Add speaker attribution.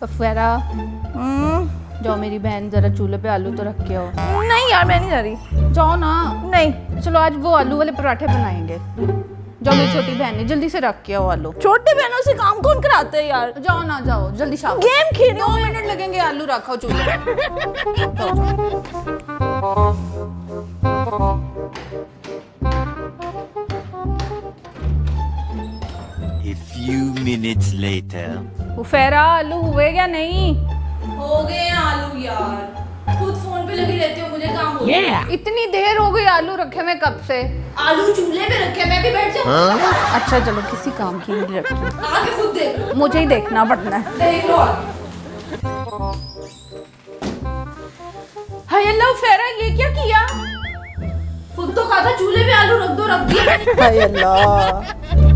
Speaker 1: अफेरा जाओ मेरी बहन जरा चूल्हे पे आलू तो रख के आओ।
Speaker 2: नहीं यार मैं नहीं जा रही।
Speaker 1: जाओ ना।
Speaker 2: नहीं
Speaker 1: चलो आज वो आलू वाले पराठे बनाएंगे। जाओ मेरी छोटी बहन है, जल्दी से रख के आओ आलू।
Speaker 2: छोटी बहनों से काम कौन कराते है यार।
Speaker 1: जाओ ना, जाओ जल्दी शाम।
Speaker 2: गेम खेल
Speaker 1: 2 मिनट लगेंगे, आलू रखो चूल्हे पे। जाओ, जाओ।
Speaker 3: A few minutes later.
Speaker 1: उफेरा आलू हुए क्या नहीं?
Speaker 4: हो गए आलू यार, खुद फोन पे लगी रहती हो, मुझे काम हो गया।
Speaker 1: इतनी देर हो गई आलू रखे हुए कब से।
Speaker 4: आलू चूल्हे पे रखे, मैं भी बैठ जाऊँ।
Speaker 1: अच्छा चलो किसी काम की नहीं रखी,
Speaker 4: आके खुद देख लो।
Speaker 1: मुझे ही देखना पड़ना है।
Speaker 4: देख लो आगे।
Speaker 1: हाय अल्लाह उफेरा ये क्या किया?
Speaker 4: खुद तो कहा था चूल्हे पे आलू रख दो, रख दिया मैंने।
Speaker 2: हाय अल्लाह।